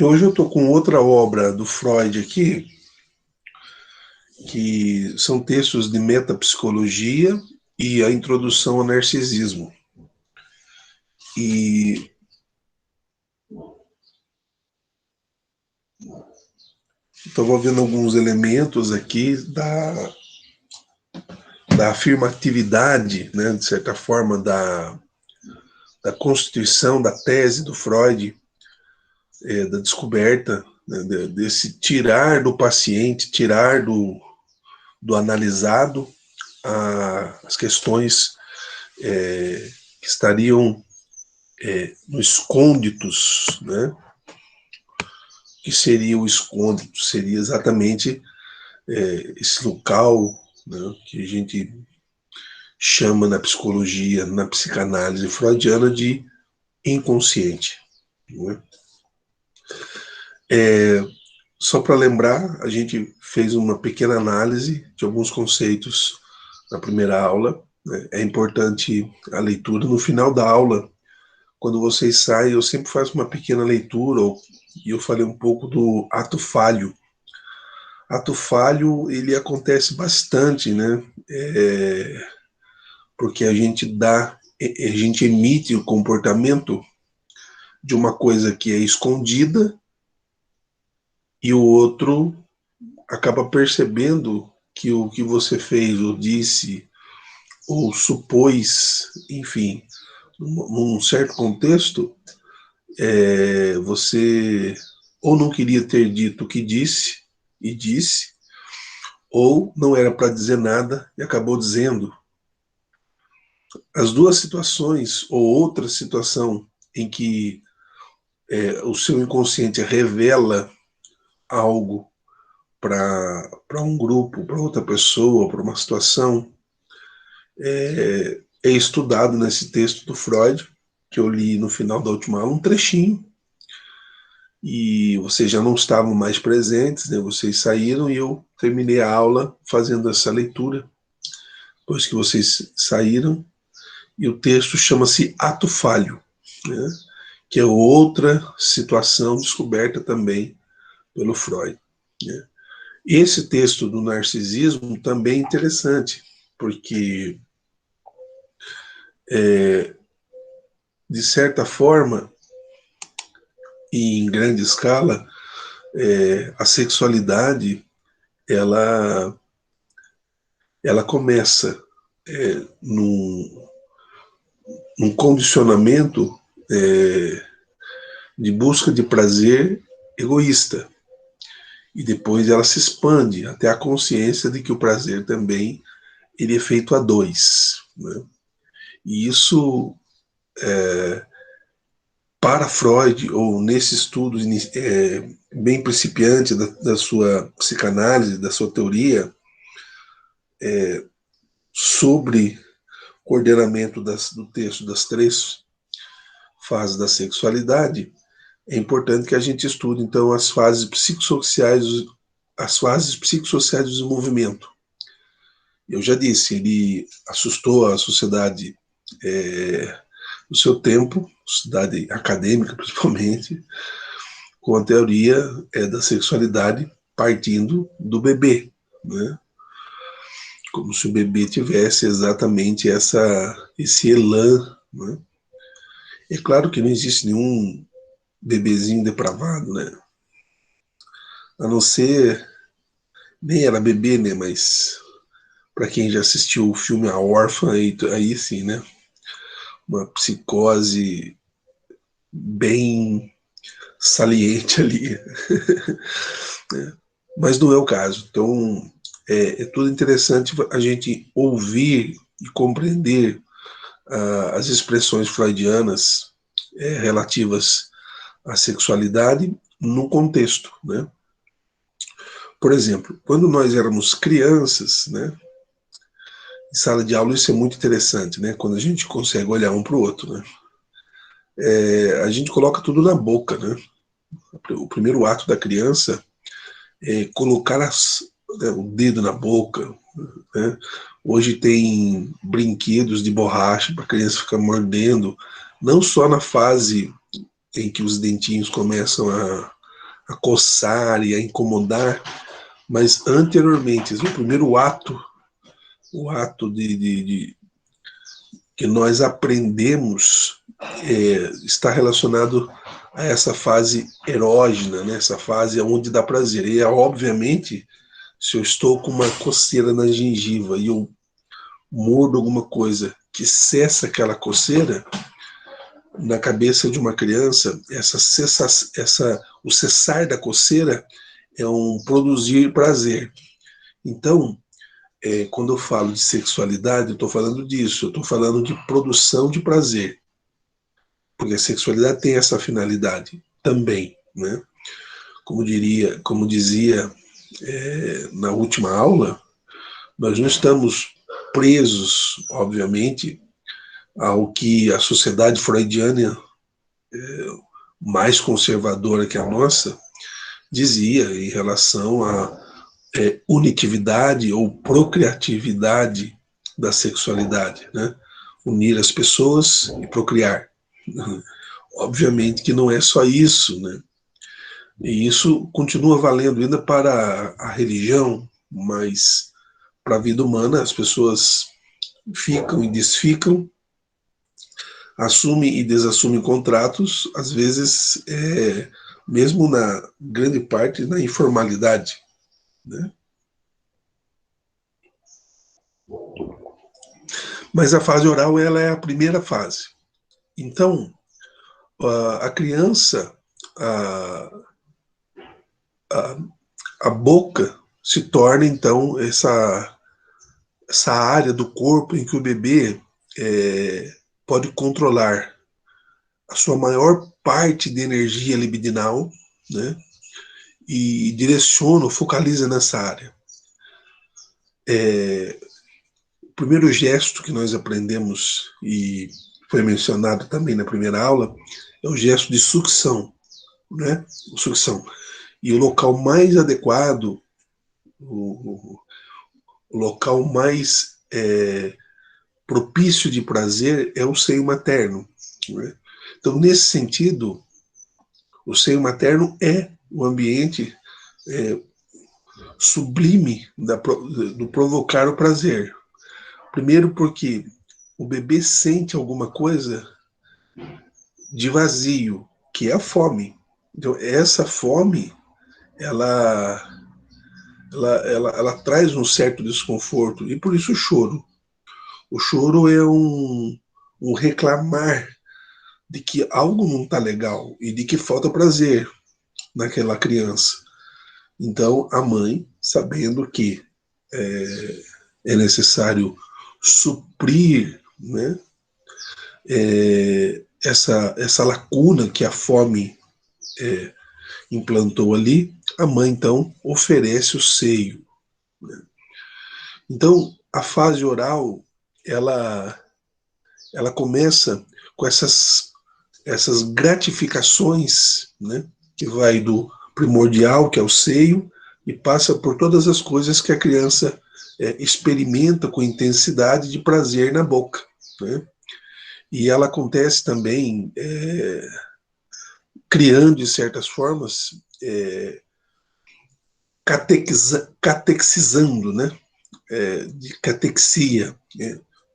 Hoje eu estou com outra obra do Freud aqui, que são textos de metapsicologia e a introdução ao narcisismo. E estava vendo alguns elementos aqui da afirmatividade, né, de certa forma, da constituição da tese do Freud, da descoberta, né, desse tirar do paciente, tirar do analisado as questões que estariam no escônditos, né? Que seria o escôndito? Seria exatamente esse local, né, que a gente chama na psicologia, na psicanálise freudiana de inconsciente. Né? Só para lembrar, a gente fez uma pequena análise de alguns conceitos na primeira aula. Né? É importante a leitura. No final da aula, quando vocês saem, eu sempre faço uma pequena leitura, e eu falei um pouco do ato falho. Ato falho, ele acontece bastante, né? Porque a gente emite o comportamento de uma coisa que é escondida e o outro acaba percebendo que o que você fez ou disse ou supôs, enfim, num certo contexto, você ou não queria ter dito o que disse e disse, ou não era para dizer nada e acabou dizendo. As duas situações, ou outra situação em que o seu inconsciente revela algo para um grupo, para outra pessoa, para uma situação, é estudado nesse texto do Freud, que eu li no final da última aula, um trechinho, e vocês já não estavam mais presentes, né? Vocês saíram e eu terminei a aula fazendo essa leitura, depois que vocês saíram, e o texto chama-se Ato Falho, né? Que é outra situação descoberta também pelo Freud. Né? Esse texto do narcisismo também é interessante, porque, de certa forma, e em grande escala, a sexualidade ela começa num condicionamento de busca de prazer egoísta. E depois ela se expande até a consciência de que o prazer também ele é feito a dois. Né? E isso, para Freud, ou nesse estudo bem principiante da sua psicanálise, da sua teoria, sobre coordenamento do texto das três fases da sexualidade, é importante que a gente estude, então, as fases psicossociais do desenvolvimento. Eu já disse, ele assustou a sociedade no seu tempo, sociedade acadêmica principalmente, com a teoria da sexualidade partindo do bebê, né? Como se o bebê tivesse exatamente esse elan. Né? É claro que não existe nenhum bebezinho depravado, né? A não ser, nem era bebê, né? Mas para quem já assistiu o filme A Órfã, aí sim, né? Uma psicose bem saliente ali. Mas não é o caso. Então, é tudo interessante a gente ouvir e compreender as expressões freudianas relativas à sexualidade no contexto, né? Por exemplo, quando nós éramos crianças, né, em sala de aula isso é muito interessante, né, quando a gente consegue olhar um para o outro, né? A gente coloca tudo na boca, né? O primeiro ato da criança é colocar o dedo na boca, né? Hoje tem brinquedos de borracha para a criança ficar mordendo, não só na fase em que os dentinhos começam a coçar e a incomodar, mas anteriormente, o primeiro ato, o ato de que nós aprendemos está relacionado a essa fase erógena, né? Essa fase onde dá prazer. E, obviamente, se eu estou com uma coceira na gengiva e eu mordo alguma coisa que cessa aquela coceira, na cabeça de uma criança, o cessar da coceira é um produzir prazer. Então, quando eu falo de sexualidade, eu estou falando disso, eu estou falando de produção de prazer, porque a sexualidade tem essa finalidade também, né? Como dizia na última aula, nós não estamos presos, obviamente, ao que a sociedade freudiana, mais conservadora que a nossa, dizia em relação à unitividade ou procriatividade da sexualidade, né? Unir as pessoas e procriar. Obviamente que não é só isso, né? E isso continua valendo ainda para a religião, mas para a vida humana as pessoas ficam e desficam, assumem e desassumem contratos, às vezes, mesmo na grande parte, na informalidade, né? Mas a fase oral ela é a primeira fase. Então, a criança, a, a, a boca se torna, então, essa área do corpo em que o bebê pode controlar a sua maior parte de energia libidinal, né? E direciona, focaliza nessa área. O primeiro gesto que nós aprendemos, e foi mencionado também na primeira aula, é o gesto de sucção, né? Sucção. E o local mais adequado, o local mais propício de prazer é o seio materno, né? Então, nesse sentido, o seio materno é o ambiente sublime do provocar o prazer. Primeiro porque o bebê sente alguma coisa de vazio, que é a fome. Então, essa fome, ela traz um certo desconforto, e por isso o choro. O choro é um reclamar de que algo não está legal e de que falta prazer naquela criança. Então, a mãe, sabendo que é necessário suprir, né, essa lacuna que a fome implantou ali, a mãe, então, oferece o seio. Né? Então, a fase oral, ela começa com essas gratificações, né, que vai do primordial, que é o seio, e passa por todas as coisas que a criança experimenta com intensidade de prazer na boca, né? E ela acontece também criando, de certas formas, catexizando, né? De catexia,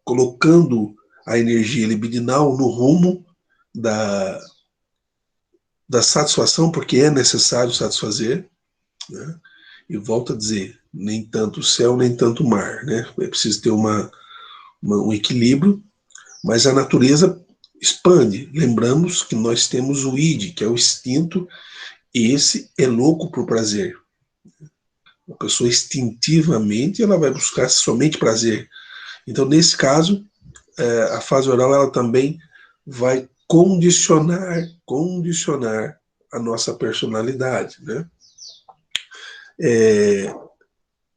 colocando a energia libidinal no rumo da, da satisfação, porque é necessário satisfazer, né? E volto a dizer, nem tanto o céu, nem tanto o mar, né? É preciso ter um equilíbrio, mas a natureza expande. Lembramos que nós temos o id, que é o instinto, e esse é louco por prazer. A pessoa instintivamente ela vai buscar somente prazer. Então, nesse caso, a fase oral ela também vai condicionar a nossa personalidade, né?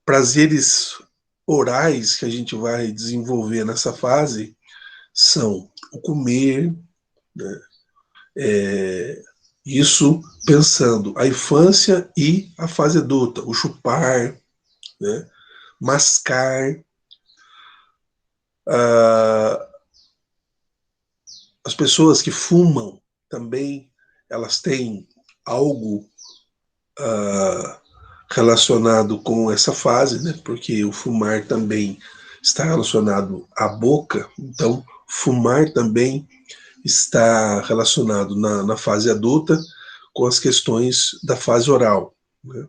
Prazeres orais que a gente vai desenvolver nessa fase são o comer, né? Isso pensando a infância e a fase adulta, o chupar, né? Mascar, as pessoas que fumam também, elas têm algo relacionado com essa fase, né? Porque o fumar também está relacionado à boca, então fumar também está relacionado na fase adulta com as questões da fase oral, né?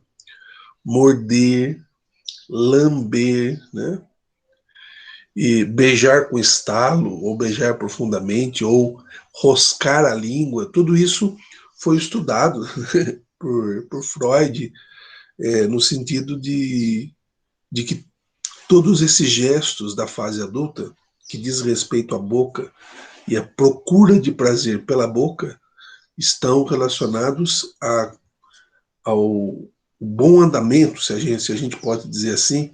Morder, lamber, né? E beijar com estalo, ou beijar profundamente, ou roscar a língua, tudo isso foi estudado por Freud, no sentido de que todos esses gestos da fase adulta, que diz respeito à boca e à procura de prazer pela boca, estão relacionados ao bom andamento, se a gente pode dizer assim,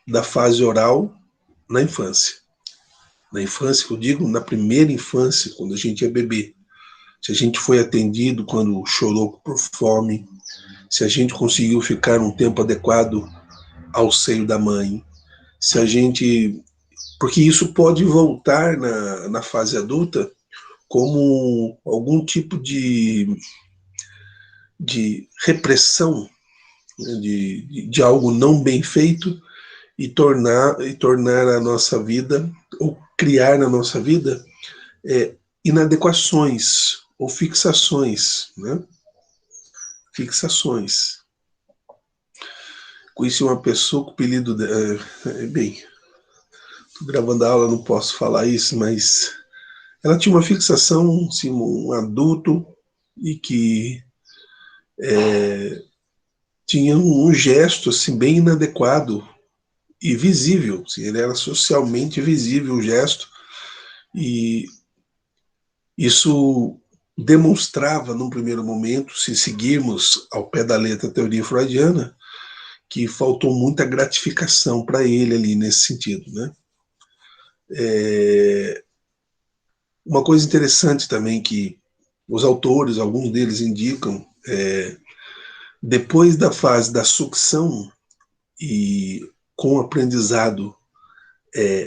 da fase oral na infância. Na infância, que eu digo, na primeira infância, quando a gente é bebê. Se a gente foi atendido quando chorou por fome, se a gente conseguiu ficar um tempo adequado ao seio da mãe, se a gente. Porque isso pode voltar na fase adulta como algum tipo de repressão, né, de algo não bem feito e tornar a nossa vida, ou criar na nossa vida, inadequações ou fixações, né? Fixações. Conheci uma pessoa com o apelido de, bem, estou gravando a aula, não posso falar isso, mas ela tinha uma fixação, assim, um adulto, e que tinha um gesto assim, bem inadequado e visível. Assim, ele era socialmente visível o gesto, e isso demonstrava, num primeiro momento, se seguirmos ao pé da letra a teoria freudiana, que faltou muita gratificação para ele ali nesse sentido, né? Uma coisa interessante também que os autores, alguns deles indicam, depois da fase da sucção e com o aprendizado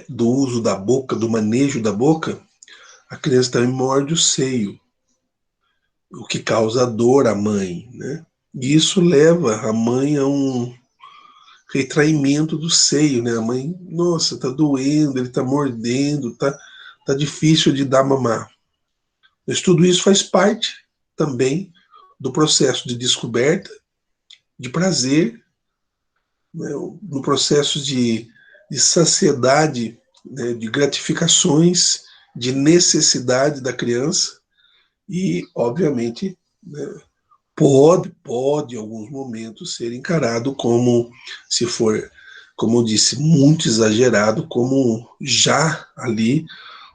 do uso da boca, do manejo da boca, a criança também morde o seio, o que causa dor à mãe, né? E isso leva a mãe a um retraimento do seio, né? A mãe, nossa, tá doendo, ele tá mordendo, tá difícil de dar mamar. Mas tudo isso faz parte também do processo de descoberta, de prazer, né? No processo de saciedade, né? De gratificações, de necessidade da criança e, obviamente, né? Pode, em alguns momentos, ser encarado como, se for, como eu disse, muito exagerado, como já ali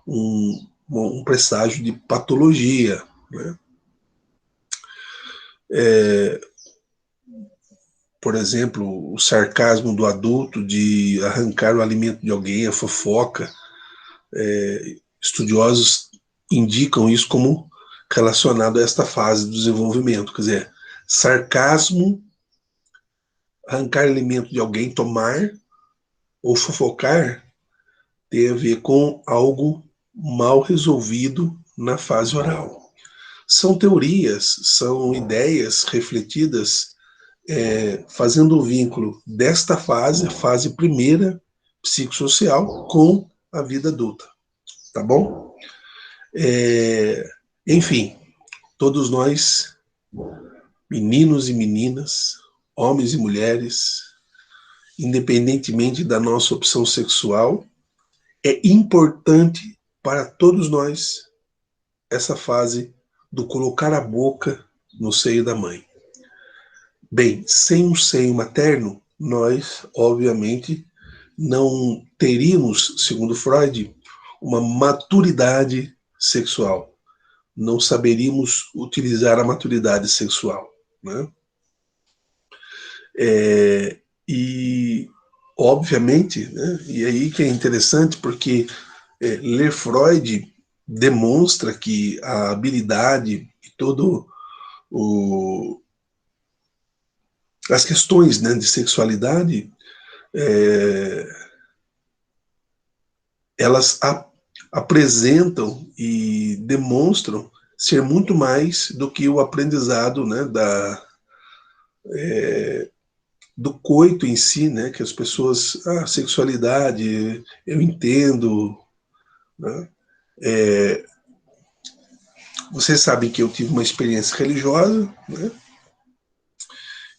um presságio de patologia, né? Por exemplo, o sarcasmo do adulto de arrancar o alimento de alguém, a fofoca. Estudiosos indicam isso como relacionado a esta fase do desenvolvimento. Quer dizer, sarcasmo, arrancar alimento de alguém, tomar ou fofocar, tem a ver com algo mal resolvido na fase oral. São teorias, são ideias refletidas, fazendo o vínculo desta fase, a fase primeira, psicossocial, com a vida adulta. Tá bom? Enfim, todos nós, meninos e meninas, homens e mulheres, independentemente da nossa opção sexual, é importante para todos nós essa fase do colocar a boca no seio da mãe. Bem, sem um seio materno, nós, obviamente, não teríamos, segundo Freud, uma maturidade sexual. Não saberíamos utilizar a maturidade sexual, né? E, obviamente, né, e aí que é interessante, porque ler Freud demonstra que a habilidade e todo o, as questões, né, de sexualidade, é, elas apresentam e demonstram ser muito mais do que o aprendizado, né, do coito em si, né? Que as pessoas, sexualidade, eu entendo, né? Vocês sabem que eu tive uma experiência religiosa, né?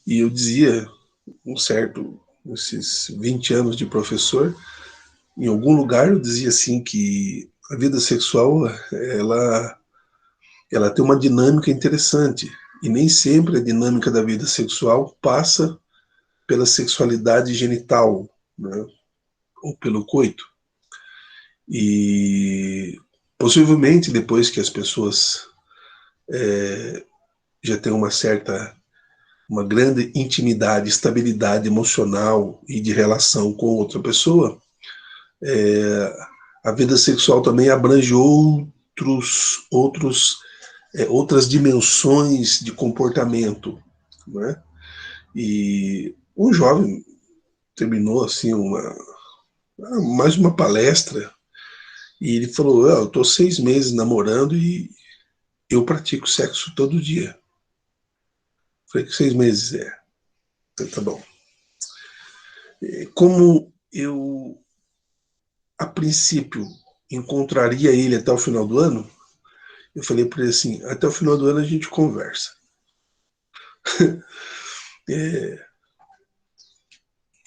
E eu dizia, esses 20 anos de professor, em algum lugar eu dizia assim que a vida sexual, ela, ela tem uma dinâmica interessante, e nem sempre a dinâmica da vida sexual passa pela sexualidade genital, né? Ou pelo coito. E possivelmente depois que as pessoas já têm uma grande intimidade, estabilidade emocional e de relação com outra pessoa, a vida sexual também abrange outras dimensões de comportamento, né? E um jovem terminou assim mais uma palestra e ele falou: eu estou 6 meses namorando e eu pratico sexo todo dia. Falei que 6 meses é. Falei, tá bom. Como eu, a princípio, encontraria ele até o final do ano, eu falei para ele assim: até o final do ano a gente conversa. É,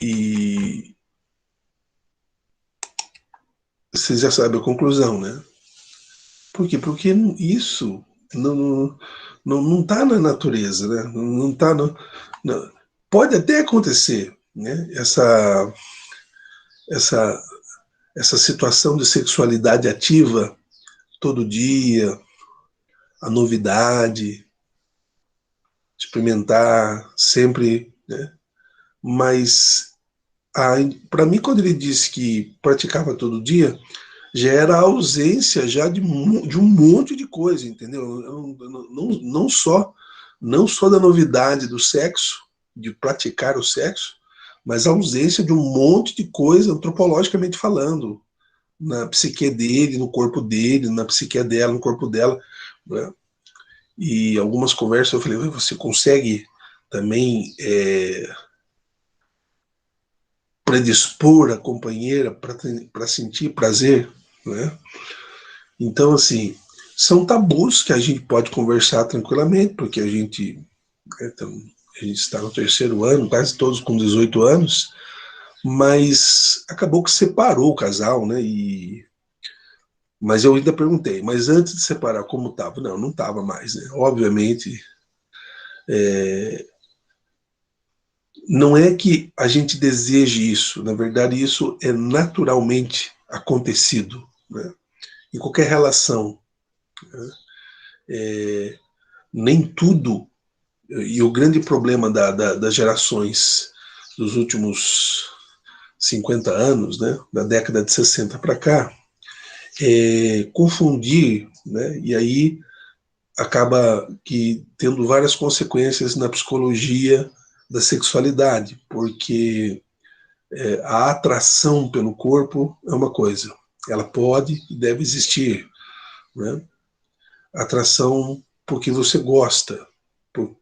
e vocês já sabem a conclusão, né? Por quê? Porque isso não está na natureza, né? Não está pode até acontecer, né? Essa, essa situação de sexualidade ativa todo dia, a novidade, experimentar sempre, né? Mas para mim, quando ele disse que praticava todo dia, já era a ausência já de um monte de coisa, entendeu? Não só da novidade do sexo, de praticar o sexo, mas a ausência de um monte de coisa antropologicamente falando, na psique dele, no corpo dele, na psique dela, no corpo dela, né? E algumas conversas eu falei: você consegue também predispor a companheira para sentir prazer, né? Então, assim, são tabus que a gente pode conversar tranquilamente, porque então, a gente está no terceiro ano, quase todos com 18 anos, mas acabou que separou o casal, né? Mas eu ainda perguntei, mas antes de separar, como estava? Não, não estava mais, né? Obviamente, não é que a gente deseje isso, na verdade, isso é naturalmente acontecido, né? Em qualquer relação, né? Nem tudo. E o grande problema das gerações dos últimos 50 anos, né, da década de 60 para cá, é confundir, né, e aí acaba que tendo várias consequências na psicologia da sexualidade, porque a atração pelo corpo é uma coisa, ela pode e deve existir, né? Atração porque você gosta, por,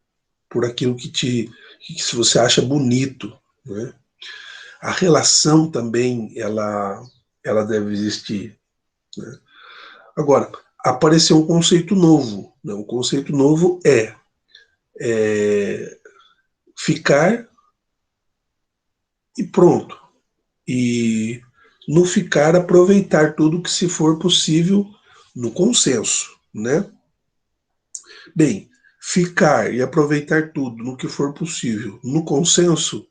por aquilo que se você acha bonito, né? A relação também ela deve existir, né? Agora, apareceu um conceito novo, né? O conceito novo é ficar e pronto. E no ficar, aproveitar tudo que se for possível no consenso, né? Bem, ficar e aproveitar tudo no que for possível no consenso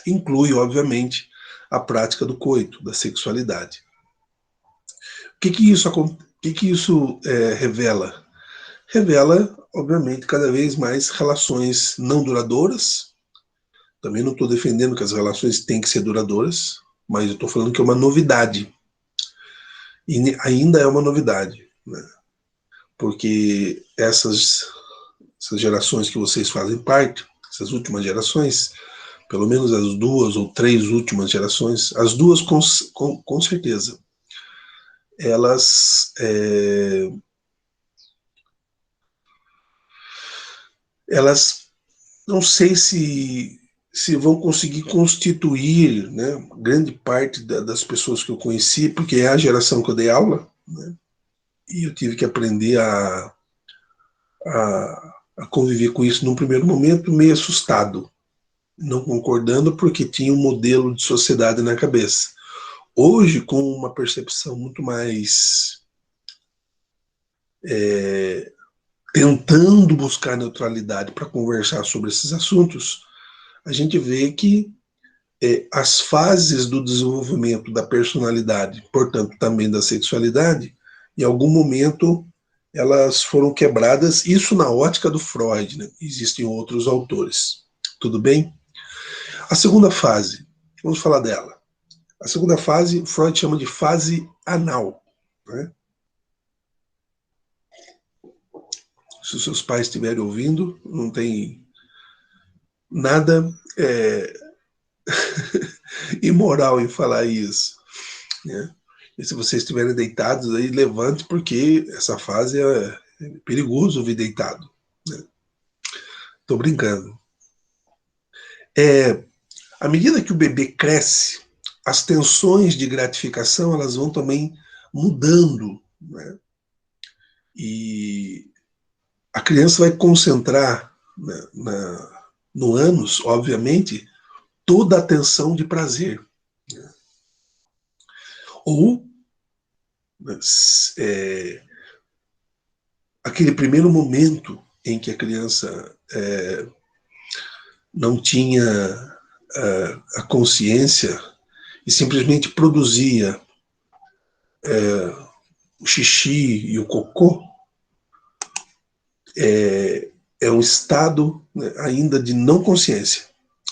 inclui, obviamente, a prática do coito, da sexualidade. O que isso revela? Revela, obviamente, cada vez mais relações não duradouras. Também não estou defendendo que as relações têm que ser duradouras, mas eu estou falando que é uma novidade. E ainda é uma novidade, né? Porque essas gerações que vocês fazem parte, essas últimas gerações, pelo menos as 2 ou 3 últimas gerações, as duas com certeza, elas, elas não sei se vão conseguir constituir, né, grande parte das pessoas que eu conheci, porque é a geração que eu dei aula, né, e eu tive que aprender a conviver com isso num primeiro momento meio assustado, não concordando porque tinha um modelo de sociedade na cabeça. Hoje, com uma percepção muito mais tentando buscar neutralidade para conversar sobre esses assuntos, a gente vê que as fases do desenvolvimento da personalidade, portanto também da sexualidade, em algum momento elas foram quebradas, isso na ótica do Freud, né? Existem outros autores. Tudo bem? A segunda fase, vamos falar dela. A segunda fase, Freud chama de fase anal. Né? Se os seus pais estiverem ouvindo, não tem nada imoral em falar isso. Né? E se vocês estiverem deitados aí, levante, porque essa fase é perigoso ouvir deitado. Né? Tô brincando. À medida que o bebê cresce, as tensões de gratificação elas vão também mudando. Né? E a criança vai concentrar, né, no ânus, obviamente, toda a atenção de prazer. Né? Ou é, aquele primeiro momento em que a criança não tinha a consciência e simplesmente produzia o xixi e o cocô, é um estado, né, ainda de não consciência.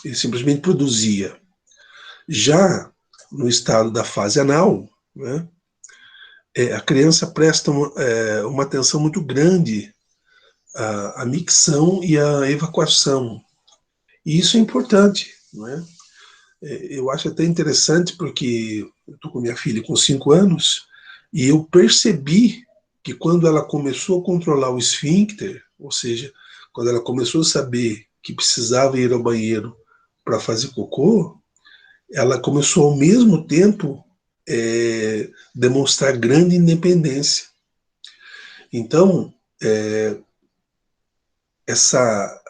Ele simplesmente produzia. Já no estado da fase anal, né, a criança presta uma atenção muito grande à micção e à evacuação. E isso é importante. Não é? Eu acho até interessante porque eu estou com minha filha com 5 anos e eu percebi que quando ela começou a controlar o esfíncter, ou seja, quando ela começou a saber que precisava ir ao banheiro para fazer cocô, ela começou ao mesmo tempo demonstrar grande independência. Então, essa,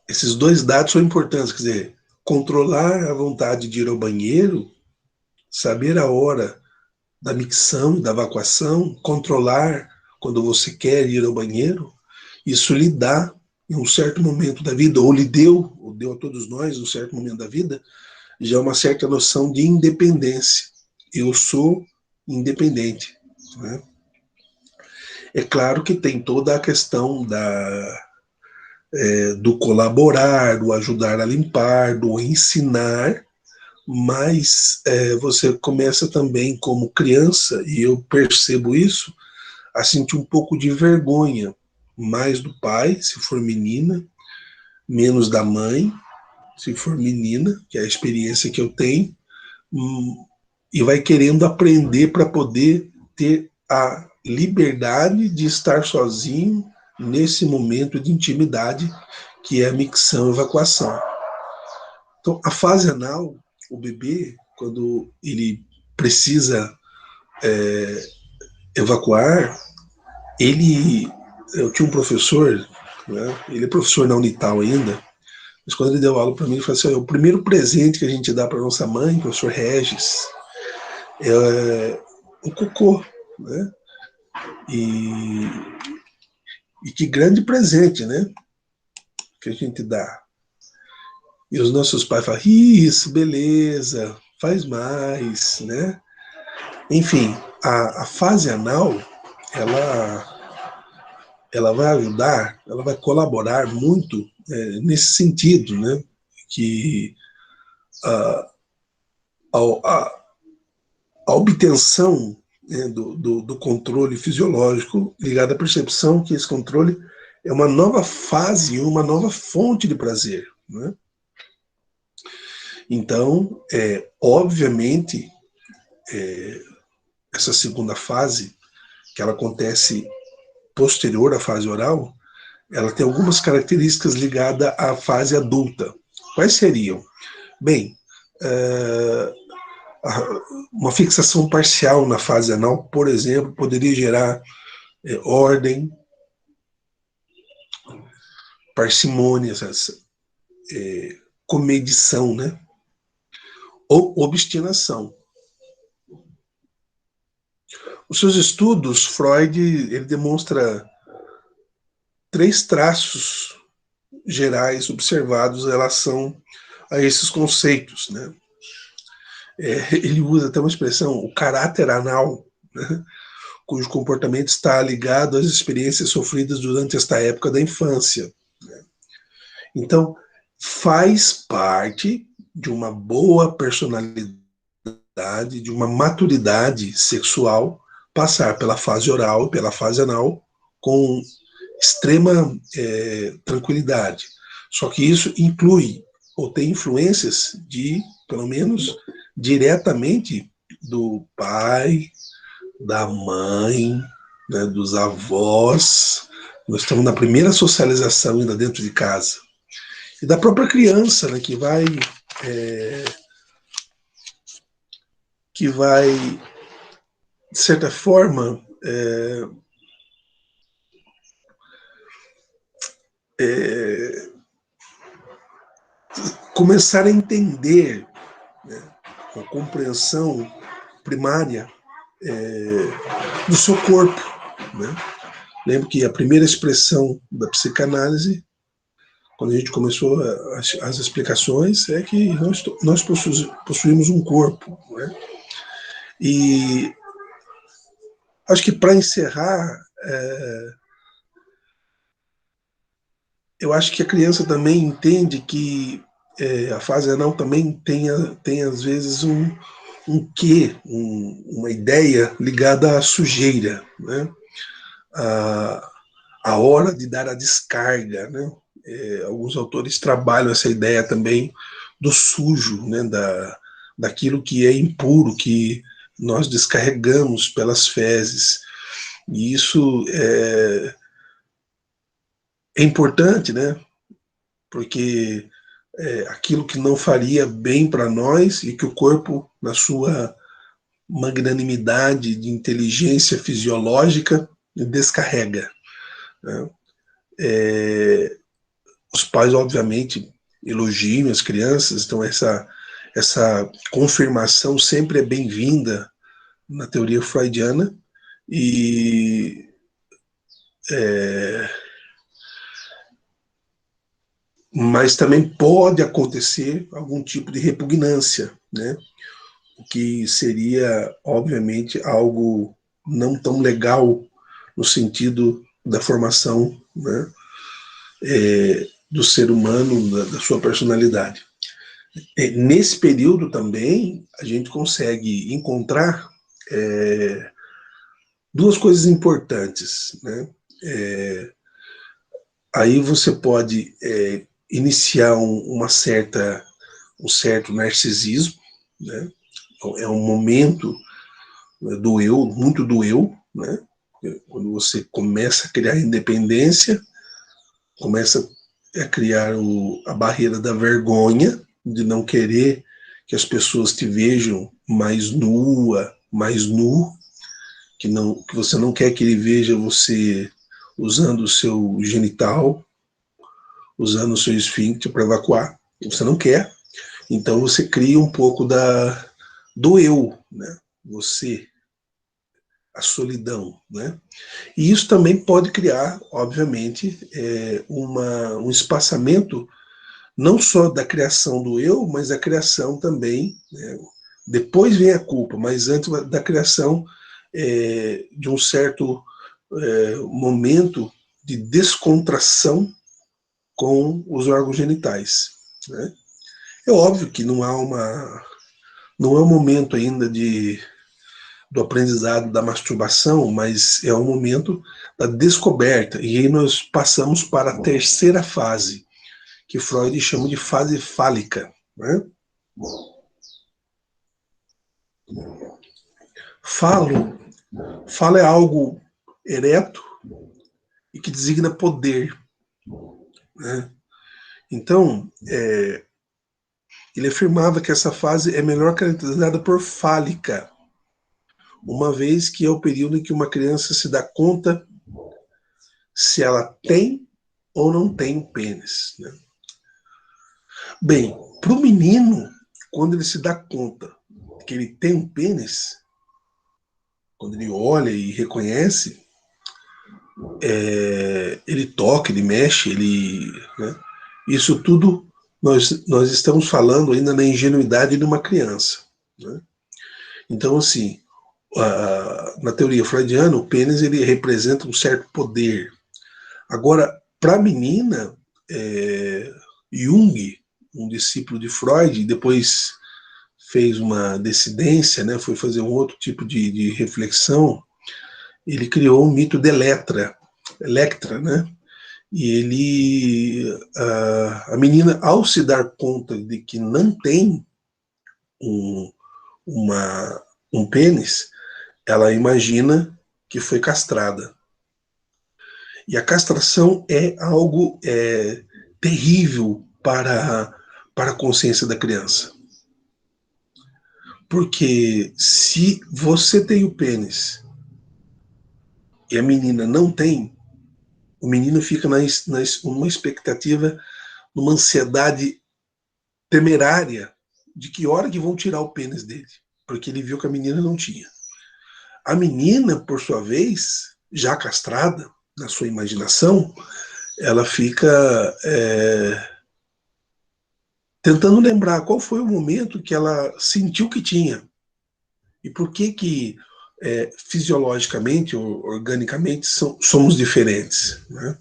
esses dois dados são importantes, quer dizer, controlar a vontade de ir ao banheiro, saber a hora da micção, da evacuação, controlar quando você quer ir ao banheiro, isso lhe dá, em um certo momento da vida, ou deu a todos nós, em um certo momento da vida, já uma certa noção de independência. Eu sou independente. Né? É claro que tem toda a questão do colaborar, do ajudar a limpar, do ensinar, mas você começa também como criança, e eu percebo isso, a sentir um pouco de vergonha, mais do pai, se for menina, menos da mãe, se for menina, que é a experiência que eu tenho, e vai querendo aprender para poder ter a liberdade de estar sozinho nesse momento de intimidade que é a micção e evacuação. Então, a fase anal, o bebê, quando ele precisa evacuar, eu tinha um professor, né, ele é professor na Unital ainda, mas quando ele deu aula para mim, ele falou assim: o primeiro presente que a gente dá para nossa mãe, professor Regis, é o cocô. Né? E, e que grande presente, né? Que a gente dá. E os nossos pais falam: isso, beleza, faz mais, né? Enfim, a fase anal, ela vai ajudar, ela vai colaborar muito nesse sentido, né? Que a obtenção, né, do controle fisiológico ligado à percepção que esse controle é uma nova fase, uma nova fonte de prazer. Né? Então, obviamente, essa segunda fase, que ela acontece posterior à fase oral, ela tem algumas características ligadas à fase adulta. Quais seriam? Bem, uma fixação parcial na fase anal, por exemplo, poderia gerar ordem, parcimônia, comedição, né? Ou obstinação. Os seus estudos, Freud, ele demonstra 3 traços gerais observados em relação a esses conceitos, né? Ele usa até uma expressão, o caráter anal, né? Cujo comportamento está ligado às experiências sofridas durante esta época da infância. Né? Então, faz parte de uma boa personalidade, de uma maturidade sexual, passar pela fase oral e pela fase anal com extrema tranquilidade. Só que isso inclui ou tem influências de, pelo menos diretamente, do pai, da mãe, né, dos avós. Nós estamos na primeira socialização ainda dentro de casa. E da própria criança, né, que vai, de certa forma, começar a entender, né, com compreensão primária do seu corpo. Né? Lembro que a primeira expressão da psicanálise, quando a gente começou as explicações, é que nós possuímos um corpo. Né? E acho que para encerrar, eu acho que a criança também entende que a fase anal também tem às vezes um quê, uma ideia ligada à sujeira, né? A hora de dar a descarga, né? Alguns autores trabalham essa ideia também do sujo, né? Daquilo que é impuro, que nós descarregamos pelas fezes. E isso é importante, né? Porque aquilo que não faria bem para nós e que o corpo, na sua magnanimidade de inteligência fisiológica, descarrega. Né? Os pais, obviamente, elogiam as crianças, então essa confirmação sempre é bem-vinda na teoria freudiana, e mas também pode acontecer algum tipo de repugnância, né? O que seria, obviamente, algo não tão legal no sentido da formação, né, do ser humano, da sua personalidade. Nesse período também, a gente consegue encontrar duas coisas importantes. Né? Aí você pode iniciar um certo narcisismo, né? É um momento do eu, muito do eu, né? Quando você começa a criar independência, começa a criar a barreira da vergonha, de não querer que as pessoas te vejam mais nua, mais nu, que você não quer que ele veja você usando o seu genital, usando o seu esfíncter para evacuar. Você não quer. Então você cria um pouco do eu, né? Você, a solidão, né? E isso também pode criar, obviamente, um espaçamento não só da criação do eu, mas a criação também, né? Depois vem a culpa, mas antes da criação de um certo momento de descontração com os órgãos genitais. Né? É óbvio que não é um momento ainda do aprendizado da masturbação, mas é um momento da descoberta. E aí nós passamos para a terceira fase, que Freud chama de fase fálica. Né? Falo é algo ereto e que designa poder. né? Então, ele afirmava que essa fase é melhor caracterizada por fálica, uma vez que é o período em que uma criança se dá conta se ela tem ou não tem um pênis, né? Bem, para o menino, quando ele se dá conta que ele tem um pênis, quando ele olha e reconhece, ele toca, ele mexe, né? Isso tudo nós estamos falando ainda na ingenuidade de uma criança, né? Então, assim, na teoria freudiana, o pênis ele representa um certo poder. Agora, para a menina, Jung, um discípulo de Freud, depois fez uma dissidência, né, foi fazer um outro tipo de reflexão. Ele criou o mito de Electra, né? E a menina, ao se dar conta de que não tem um, um pênis, ela imagina que foi castrada. E a castração é algo terrível para a consciência da criança. Porque se você tem o pênis e a menina não tem, o menino fica numa expectativa, numa ansiedade temerária de que hora que vão tirar o pênis dele, porque ele viu que a menina não tinha. A menina, por sua vez, já castrada, na sua imaginação, ela fica tentando lembrar qual foi o momento que ela sentiu que tinha e por que fisiologicamente ou organicamente somos diferentes, né?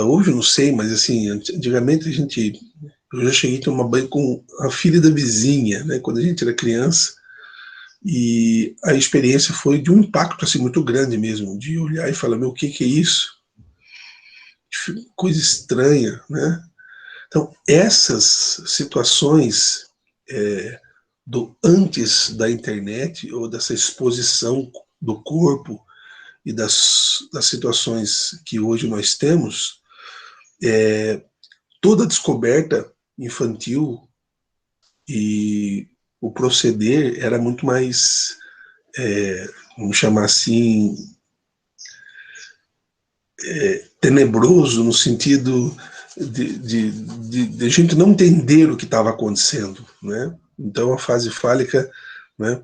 Hoje eu não sei, mas assim, antigamente eu já cheguei a tomar banho com a filha da vizinha, né, quando a gente era criança, e a experiência foi de um impacto assim muito grande mesmo, de olhar e falar, meu, o que é isso? Coisa estranha, né? Então, essas situações do antes da internet, ou dessa exposição do corpo e das situações que hoje nós temos, toda a descoberta infantil e o proceder era muito mais, vamos chamar assim, tenebroso, no sentido de a gente não entender o que estava acontecendo, né? Então a fase fálica, né,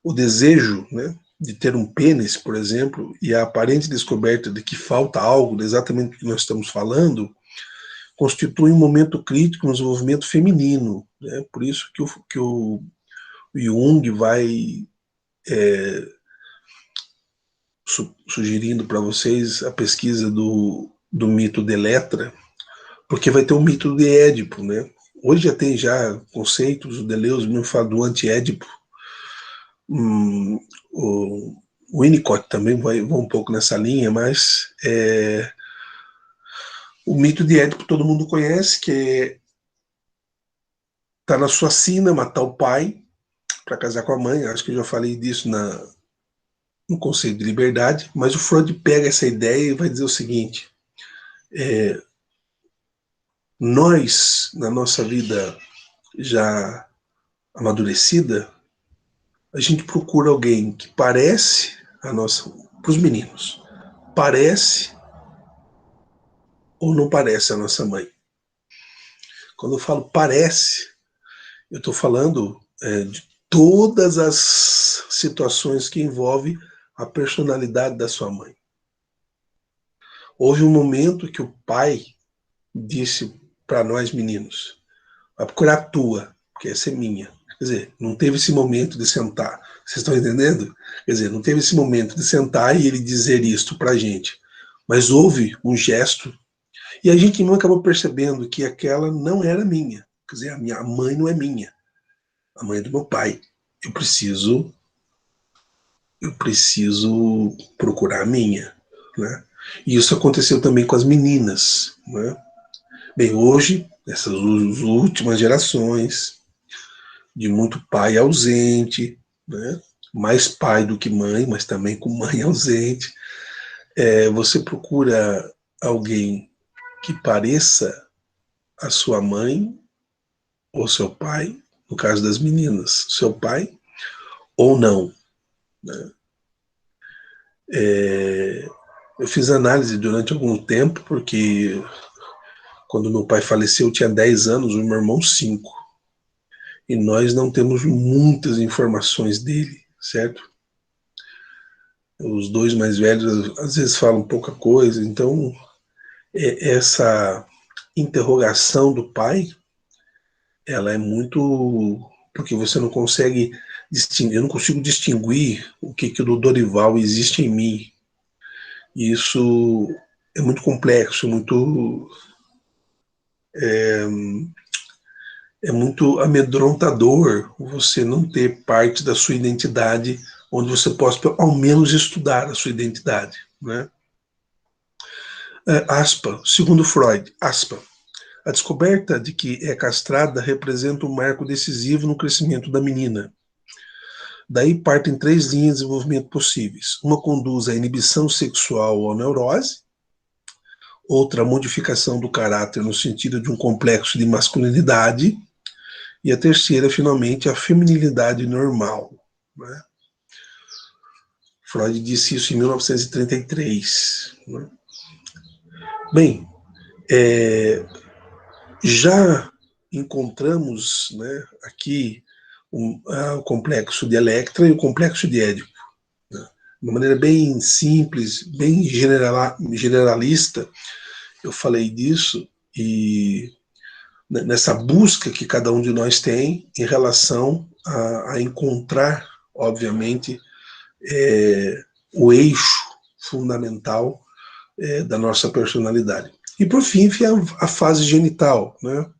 o desejo, né, de ter um pênis, por exemplo, e a aparente descoberta de que falta algo, exatamente o que nós estamos falando, constitui um momento crítico no desenvolvimento feminino, né? Por isso que o Jung vai sugerindo para vocês a pesquisa do mito de Electra, porque vai ter o mito de Édipo, né? Hoje já tem conceitos, o Deleuze me fala do anti-Édipo, o Winnicott também vai um pouco nessa linha, mas o mito de Édipo todo mundo conhece, que tá na sua sina matar o pai para casar com a mãe. Acho que eu já falei disso no conceito de liberdade, mas o Freud pega essa ideia e vai dizer o seguinte: nós, na nossa vida já amadurecida, a gente procura alguém que parece a nossa, para os meninos, parece ou não parece a nossa mãe. Quando eu falo parece, eu estou falando de todas as situações que envolvem a personalidade da sua mãe. Houve um momento que o pai disse para nós meninos: vai procurar a tua, porque essa é minha. Quer dizer, não teve esse momento de sentar. Vocês estão entendendo? Quer dizer, não teve esse momento de sentar e ele dizer isto para a gente. Mas houve um gesto e a gente não acabou percebendo que aquela não era minha. Quer dizer, a minha mãe não é minha. A mãe é do meu pai. Eu preciso procurar a minha, né? E isso aconteceu também com as meninas, né? Bem, hoje, essas últimas gerações, de muito pai ausente, né? Mais pai do que mãe, mas também com mãe ausente, Você procura alguém que pareça a sua mãe ou seu pai, no caso das meninas, seu pai, ou não. Né? Eu fiz análise durante algum tempo, porque quando meu pai faleceu eu tinha 10 anos, o meu irmão 5. E nós não temos muitas informações dele, certo? Os dois mais velhos às vezes falam pouca coisa, então essa interrogação do pai, ela é muito, porque você não consegue distinguir, eu não consigo distinguir o que do Dorival existe em mim. E isso é muito complexo, é muito amedrontador você não ter parte da sua identidade onde você possa ao menos estudar a sua identidade, né? Aspa, segundo Freud, aspa, a descoberta de que é castrada representa um marco decisivo no crescimento da menina. Daí partem 3 linhas de desenvolvimento possíveis. Uma conduz à inibição sexual ou à neurose, outra à modificação do caráter no sentido de um complexo de masculinidade, e a terceira, finalmente, a feminilidade normal. Né? Freud disse isso em 1933. Né? Bem, já encontramos, né, aqui o complexo de Electra e o complexo de Édipo. Né? De uma maneira bem simples, bem generalista, eu falei disso, e nessa busca que cada um de nós tem em relação a encontrar, obviamente, o eixo fundamental da nossa personalidade. E, por fim, a fase genital, né?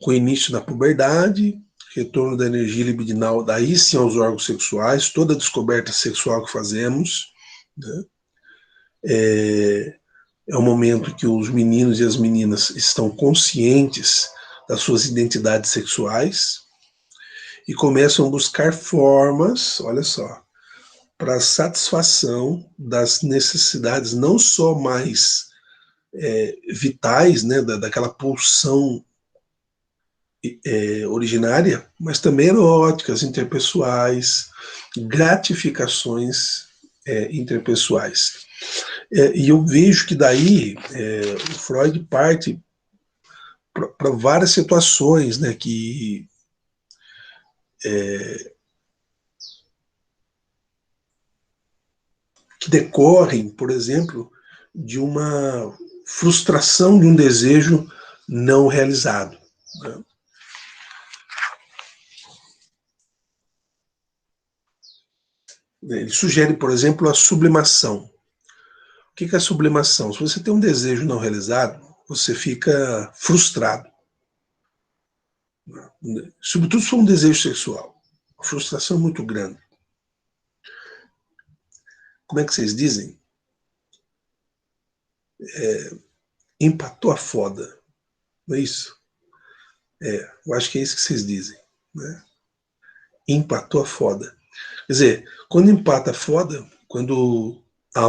Com o início da puberdade, retorno da energia libidinal, daí sim aos órgãos sexuais, toda a descoberta sexual que fazemos, né? É o momento que os meninos e as meninas estão conscientes das suas identidades sexuais e começam a buscar formas, olha só, para a satisfação das necessidades não só mais vitais, né, daquela pulsão originária, mas também eróticas, interpessoais, gratificações interpessoais. E eu vejo que daí o Freud parte para várias situações, né, que decorrem, por exemplo, de uma frustração de um desejo não realizado. Né? Ele sugere, por exemplo, a sublimação. O que é a sublimação? Se você tem um desejo não realizado, você fica frustrado. Sobretudo se for um desejo sexual. A frustração é muito grande. Como é que vocês dizem? Empatou a foda. Não é isso? Eu acho que é isso que vocês dizem. Né? Empatou a foda. Quer dizer, quando empata a foda, quando há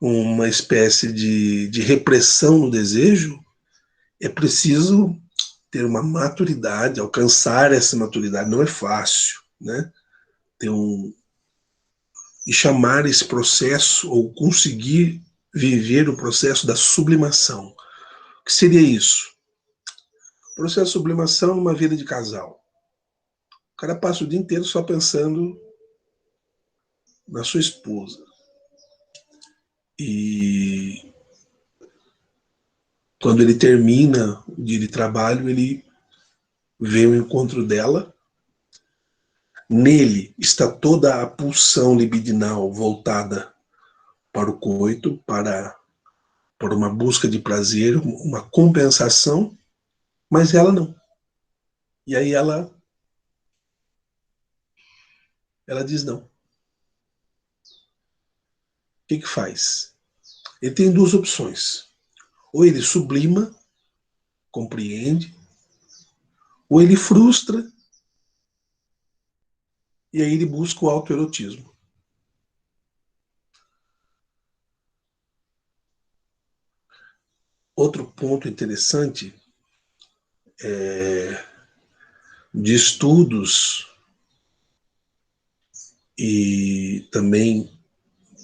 uma espécie de repressão no desejo, é preciso ter uma maturidade, alcançar essa maturidade. Não é fácil, né? Ter e chamar esse processo, ou conseguir viver o processo da sublimação. O que seria isso? O processo de sublimação numa vida de casal. O cara passa o dia inteiro só pensando na sua esposa. E quando ele termina o dia de trabalho, ele vê o encontro dela. Nele está toda a pulsão libidinal voltada para o coito, para uma busca de prazer, uma compensação, mas ela não. E aí ela diz não. O que faz? Ele tem 2 opções. Ou ele sublima, compreende, ou ele frustra, e aí ele busca o autoerotismo. outro ponto interessante de estudos e também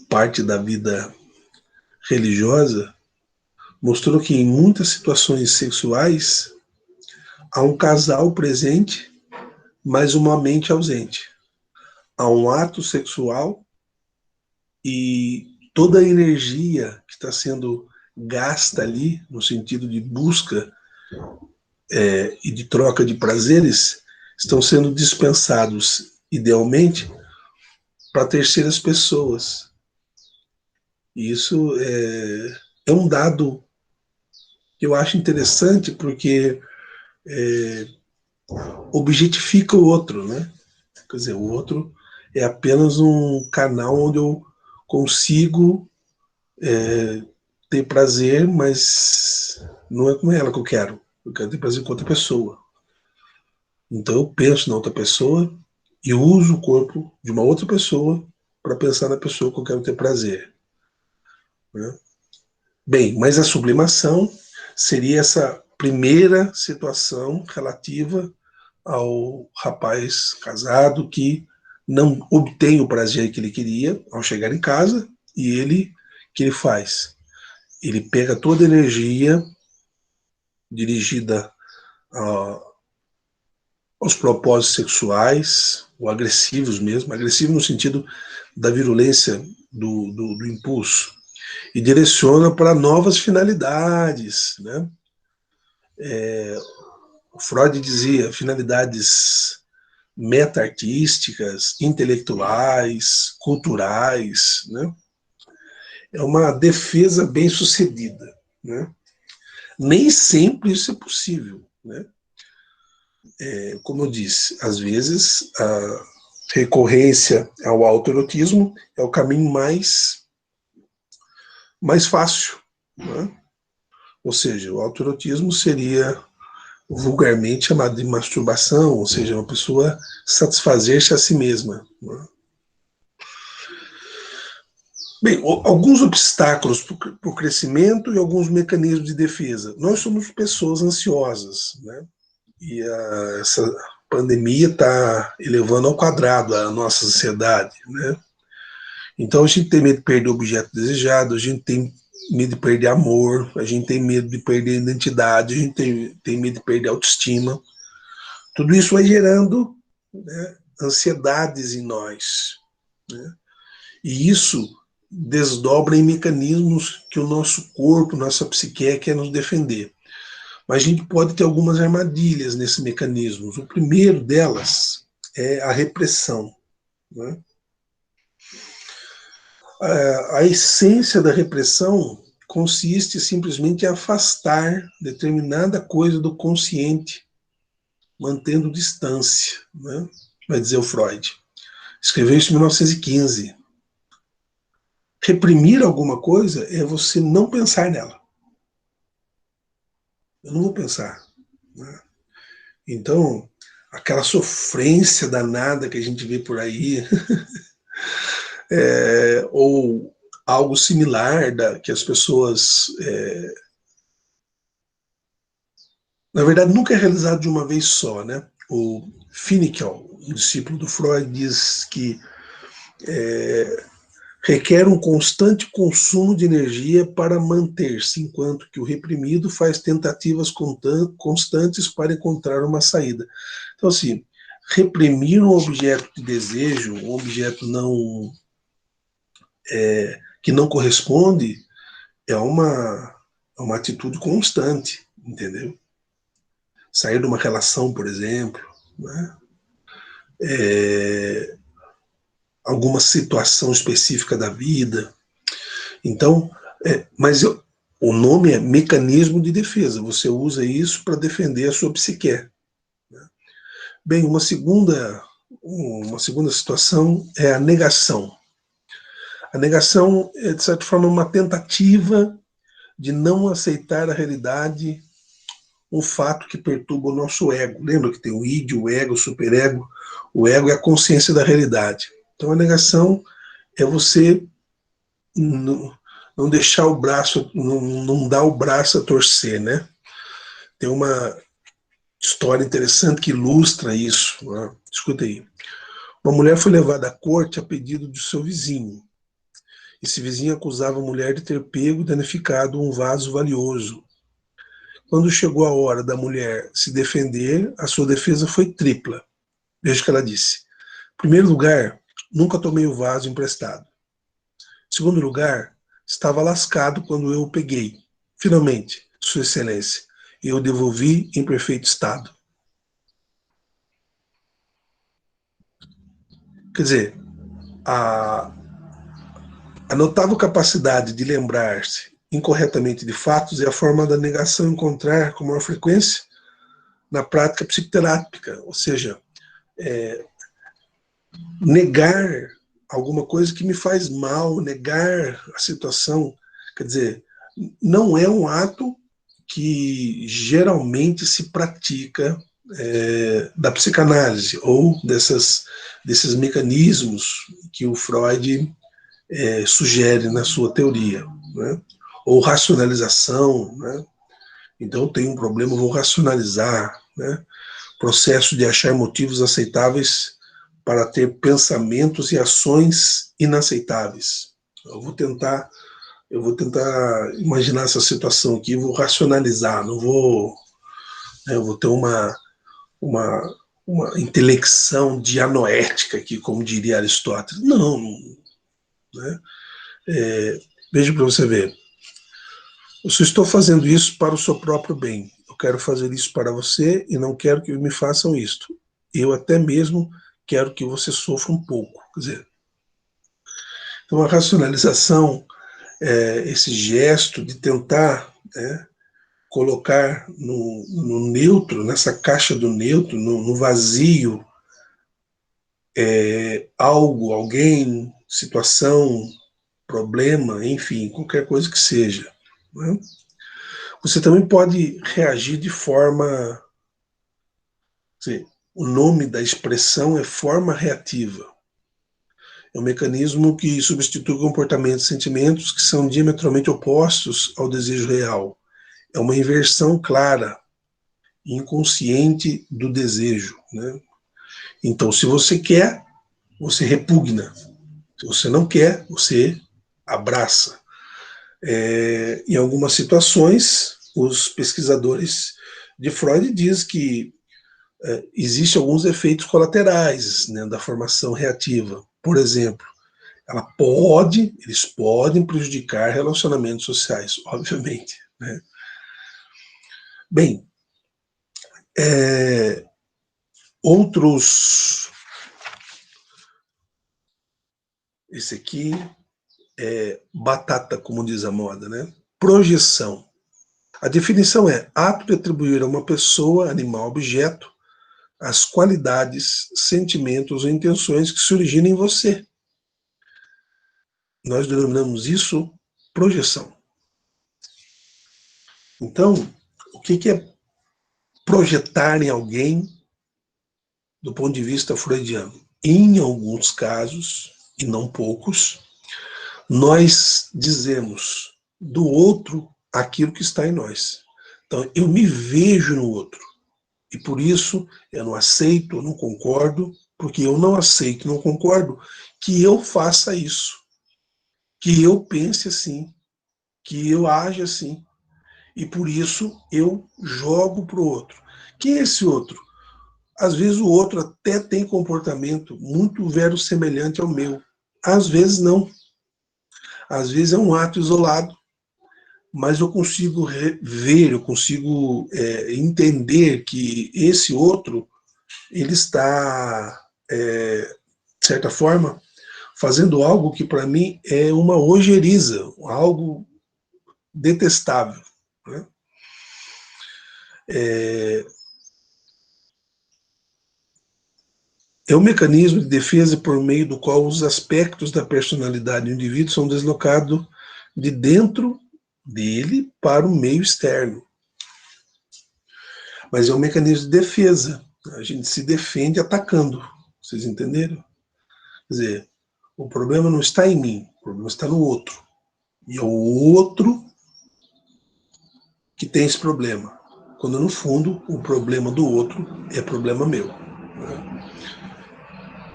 parte da vida religiosa mostrou que em muitas situações sexuais há um casal presente, mas uma mente ausente. Há um ato sexual e toda a energia que está sendo gasta ali, no sentido de busca e de troca de prazeres, estão sendo dispensados, idealmente, para terceiras pessoas. E isso é um dado que eu acho interessante, porque objetifica o outro, né? Quer dizer, o outro é apenas um canal onde eu consigo ter prazer, mas não é com ela que eu quero. Eu quero ter prazer com outra pessoa. Então eu penso na outra pessoa e uso o corpo de uma outra pessoa para pensar na pessoa que eu quero ter prazer. Né? Bem, mas a sublimação seria essa primeira situação relativa ao rapaz casado que não obtém o prazer que ele queria ao chegar em casa, e ele, o que ele faz? Ele pega toda a energia dirigida aos propósitos sexuais, ou agressivos mesmo, agressivo no sentido da virulência do impulso, e direciona para novas finalidades, né? O Freud dizia finalidades meta-artísticas, intelectuais, culturais, né? É uma defesa bem sucedida, né? Nem sempre isso é possível, né? Como eu disse, às vezes a recorrência ao autoerotismo é o caminho mais fácil, né? Ou seja, o autoerotismo seria vulgarmente chamado de masturbação, ou seja, uma pessoa satisfazer-se a si mesma, né? Bem, alguns obstáculos para o crescimento e alguns mecanismos de defesa. Nós somos pessoas ansiosas, né? E essa pandemia está elevando ao quadrado a nossa ansiedade, né? Então a gente tem medo de perder o objeto desejado, a gente tem medo de perder amor, a gente tem medo de perder identidade, a gente tem medo de perder autoestima. Tudo isso vai gerando, né, ansiedades em nós, né? E isso desdobra em mecanismos que o nosso corpo, nossa psique quer nos defender. Mas a gente pode ter algumas armadilhas nesses mecanismos. O primeiro delas é a repressão, né? A essência da repressão consiste simplesmente em afastar determinada coisa do consciente, mantendo distância, né? Vai dizer o Freud. Escreveu isso em 1915. Reprimir alguma coisa é você não pensar nela. Eu não vou pensar, né? Então, aquela sofrência danada que a gente vê por aí, ou algo similar que as pessoas, na verdade, nunca é realizado de uma vez só, né? O Finkel, um discípulo do Freud, diz que requer um constante consumo de energia para manter-se, enquanto que o reprimido faz tentativas constantes para encontrar uma saída. Então, assim, reprimir um objeto de desejo, um objeto que não corresponde, é uma atitude constante, entendeu? Sair de uma relação, por exemplo, né? Alguma situação específica da vida. Então, o nome é mecanismo de defesa. Você usa isso para defender a sua psique, né? Bem, uma segunda situação é a negação. A negação é, de certa forma, uma tentativa de não aceitar a realidade, um fato que perturba o nosso ego. Lembra que tem o id, o ego, o superego? O ego é a consciência da realidade. Então a negação é você não deixar o braço, não dar o braço a torcer, né? Tem uma história interessante que ilustra isso, né? Escuta aí. Uma mulher foi levada à corte a pedido de seu vizinho. Esse vizinho acusava a mulher de ter pego e danificado um vaso valioso. Quando chegou a hora da mulher se defender, a sua defesa foi tripla. Veja o que ela disse. Em primeiro lugar, nunca tomei o vaso emprestado. Em segundo lugar, estava lascado quando eu o peguei. Finalmente, Sua Excelência, eu o devolvi em perfeito estado. Quer dizer, a, a notável capacidade de lembrar-se incorretamente de fatos é a forma da negação encontrar com maior frequência na prática psicoterápica, ou seja, negar alguma coisa que me faz mal, negar a situação, quer dizer, não é um ato que geralmente se pratica da psicanálise ou desses mecanismos que o Freud sugere na sua teoria, né? Ou racionalização, né? Então eu tenho um problema, eu vou racionalizar, né? Processo de achar motivos aceitáveis para ter pensamentos e ações inaceitáveis. Eu vou tentar imaginar essa situação aqui, vou racionalizar, não vou, né, eu vou ter uma, uma intelecção dianoética aqui, como diria Aristóteles. Não, né? Veja para você ver. Eu só estou fazendo isso para o seu próprio bem. Eu quero fazer isso para você e não quero que me façam isto. Eu até mesmo quero que você sofra um pouco. Quer dizer, então a racionalização, esse gesto de tentar, né, colocar no neutro, nessa caixa do neutro, no vazio, algo, alguém, situação, problema, enfim, qualquer coisa que seja, né? Você também pode reagir de forma. Dizer, o nome da expressão é forma reativa. É um mecanismo que substitui comportamentos e sentimentos que são diametralmente opostos ao desejo real. É uma inversão clara e inconsciente do desejo, né? Então, se você quer, você repugna. Se você não quer, você abraça. Em algumas situações, os pesquisadores de Freud dizem que existem alguns efeitos colaterais, né, da formação reativa. Por exemplo, eles podem prejudicar relacionamentos sociais, obviamente, né? Bem, outros. Esse aqui é batata, como diz a moda, né? Projeção. A definição é ato de atribuir a uma pessoa, animal, objeto, as qualidades, sentimentos ou intenções que se originam em você. Nós denominamos isso projeção. Então, o que é projetar em alguém do ponto de vista freudiano? Em alguns casos, e não poucos, nós dizemos do outro aquilo que está em nós. Então, eu me vejo no outro. E por isso eu não aceito, eu não concordo, porque eu não aceito, não concordo que eu faça isso, que eu pense assim, que eu age assim. E por isso eu jogo para o outro. Quem é esse outro? Às vezes o outro até tem comportamento muito verossemelhante ao meu. Às vezes não. Às vezes é um ato isolado, mas eu consigo ver, eu consigo entender que esse outro, ele está, de certa forma, fazendo algo que para mim é uma ojeriza, algo detestável, né? É um mecanismo de defesa por meio do qual os aspectos da personalidade do indivíduo são deslocados de dentro dele para o meio externo. Mas é um mecanismo de defesa. A gente se defende atacando. Vocês entenderam? Quer dizer, o problema não está em mim, o problema está no outro. E é o outro que tem esse problema, quando no fundo o problema do outro é problema meu. Né?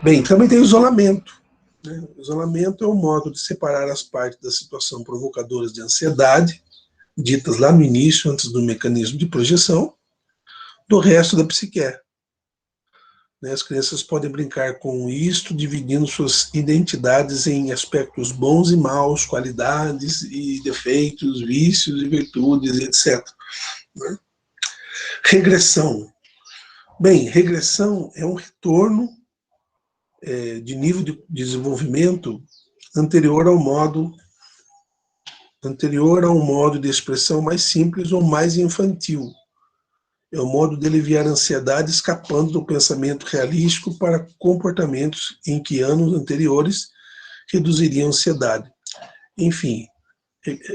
Bem, também tem o isolamento. Né? O isolamento é um modo de separar as partes da situação provocadoras de ansiedade, ditas lá no início, antes do mecanismo de projeção, do resto da psique. Né? As crianças podem brincar com isto, dividindo suas identidades em aspectos bons e maus, qualidades e defeitos, vícios e virtudes, etc. Né? Regressão. Bem, regressão é um retorno de nível de desenvolvimento anterior ao modo de expressão mais simples ou mais infantil. É o modo de aliviar a ansiedade escapando do pensamento realístico para comportamentos em que anos anteriores reduziriam a ansiedade. Enfim,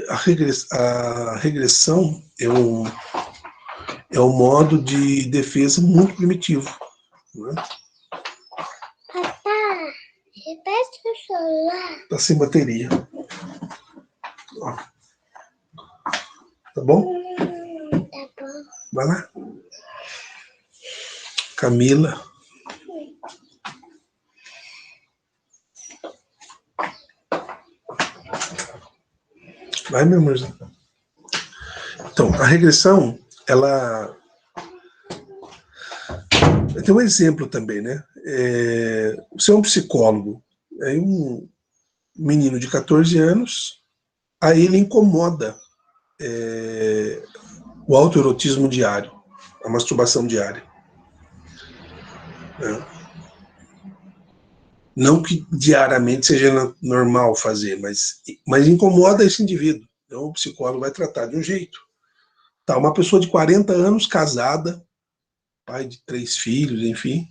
a regressão é um modo de defesa muito primitivo. Né? Papá, repete o celular. Está sem bateria. Ó. Tá bom? Tá bom. Vai lá. Camila. Vai, meu amorzinho. Então, a regressão, ela tem um exemplo também, né? Você é um psicólogo, aí um menino de 14 anos, aí ele incomoda o autoerotismo diário, a masturbação diária. Né? Não que diariamente seja normal fazer, mas incomoda esse indivíduo. Então o psicólogo vai tratar de um jeito. Tá, uma pessoa de 40 anos, casada, pai de 3 filhos, enfim,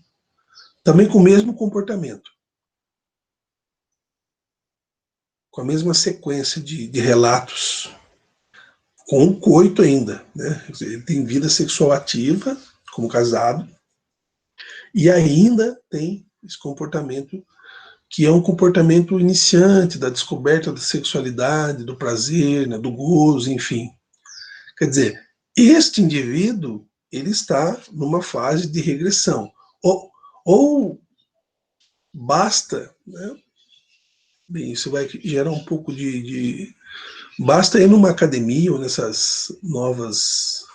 também com o mesmo comportamento. Com a mesma sequência de relatos, com o coito ainda. Né? Ele tem vida sexual ativa, como casado, e ainda tem esse comportamento que é um comportamento iniciante da descoberta da sexualidade, do prazer, né, do gozo, enfim. Quer dizer, este indivíduo ele está numa fase de regressão. Ou basta, né, bem, isso vai gerar um pouco basta ir numa academia ou nessas novas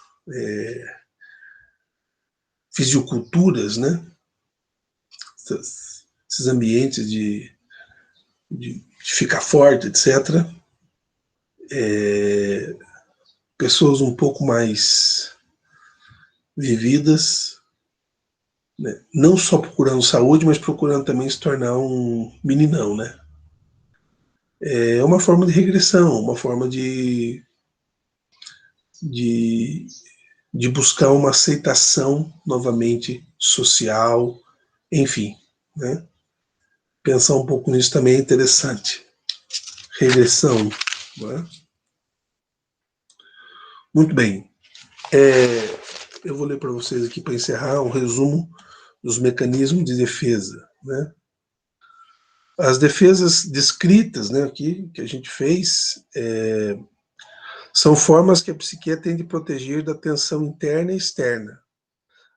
fisioculturas, né, esses ambientes de ficar forte, etc., pessoas um pouco mais vividas, né? Não só procurando saúde, mas procurando também se tornar um meninão, né? É uma forma de regressão, uma forma de, de buscar uma aceitação novamente social, enfim, né? Pensar um pouco nisso também é interessante. Regressão, né? Muito bem. Eu vou ler para vocês aqui para encerrar um resumo dos mecanismos de defesa, né? As defesas descritas, né, aqui, que a gente fez, são formas que a psique tem de proteger da tensão interna e externa.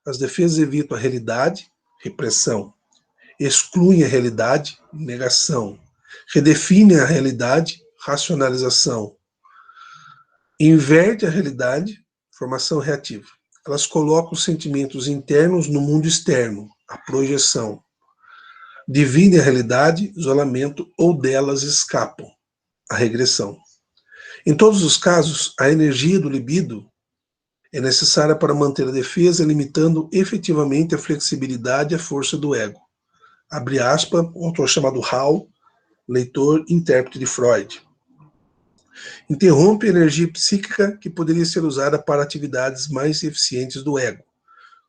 As defesas evitam a realidade, repressão, excluem a realidade, negação, redefinem a realidade, racionalização, inverte a realidade, formação reativa. Elas colocam os sentimentos internos no mundo externo, a projeção. Dividem a realidade, isolamento, ou delas escapam, a regressão. Em todos os casos, a energia do libido é necessária para manter a defesa, limitando efetivamente a flexibilidade e a força do ego. Abre aspas, um autor chamado Hall, leitor e intérprete de Freud. Interrompe a energia psíquica que poderia ser usada para atividades mais eficientes do ego.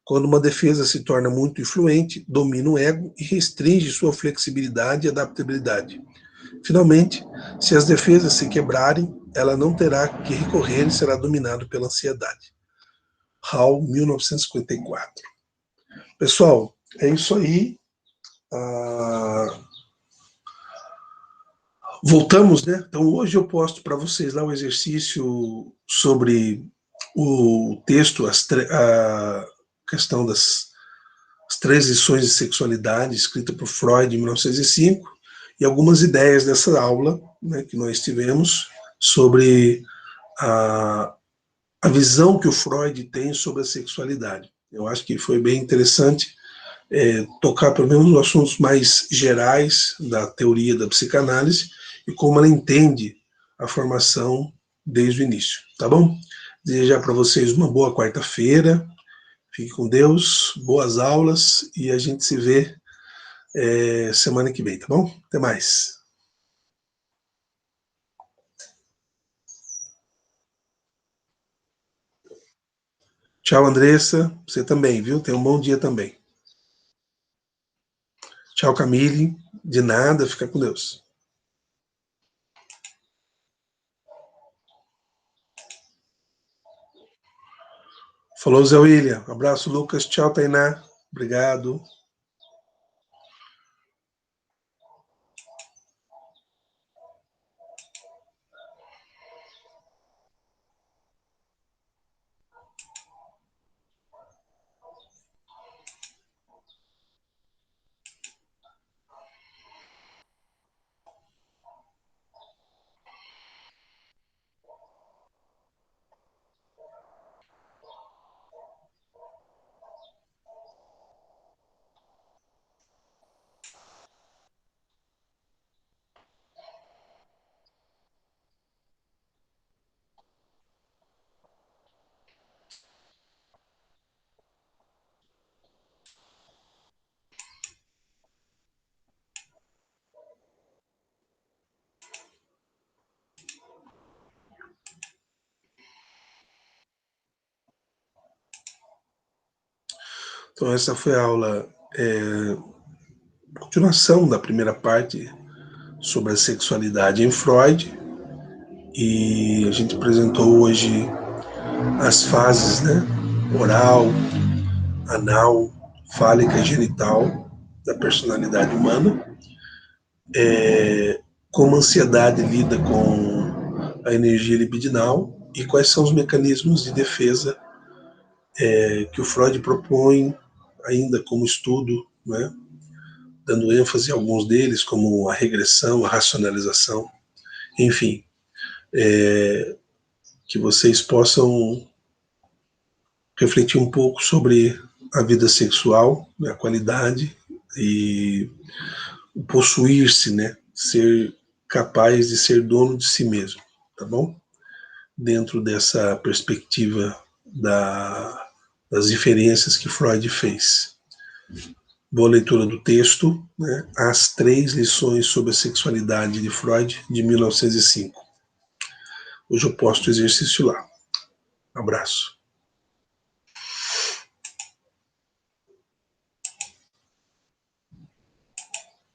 Quando uma defesa se torna muito influente, domina o ego e restringe sua flexibilidade e adaptabilidade. Finalmente, se as defesas se quebrarem, ela não terá que recorrer e será dominado pela ansiedade. Hall, 1954. Pessoal, é isso aí. Voltamos, né? Então, hoje eu posto para vocês lá o exercício sobre o texto, a questão das as 3 lições de sexualidade, escrita por Freud em 1905, e algumas ideias dessa aula, né, que nós tivemos sobre a visão que o Freud tem sobre a sexualidade. Eu acho que foi bem interessante tocar pelo menos nos assuntos mais gerais da teoria da psicanálise e como ela entende a formação desde o início, tá bom? Desejar para vocês uma boa quarta-feira, fique com Deus, boas aulas e a gente se vê semana que vem, tá bom? Até mais. Tchau, Andressa. Você também, viu? Tenha um bom dia também. Tchau, Camille. De nada, fica com Deus. Falou, Zé William. Abraço, Lucas. Tchau, Tainá. Obrigado. Então, essa foi a aula, continuação da primeira parte sobre a sexualidade em Freud. E a gente apresentou hoje as fases, né? Oral, anal, fálica e genital da personalidade humana. Como a ansiedade lida com a energia libidinal e quais são os mecanismos de defesa que o Freud propõe ainda como estudo, né? Dando ênfase a alguns deles, como a regressão, a racionalização, enfim, que vocês possam refletir um pouco sobre a vida sexual, né, a qualidade e o possuir-se, né, ser capaz de ser dono de si mesmo, tá bom? Dentro dessa perspectiva das diferenças que Freud fez. Boa leitura do texto, né, As 3 lições sobre a sexualidade de Freud, de 1905. Hoje eu posto o exercício lá. Abraço.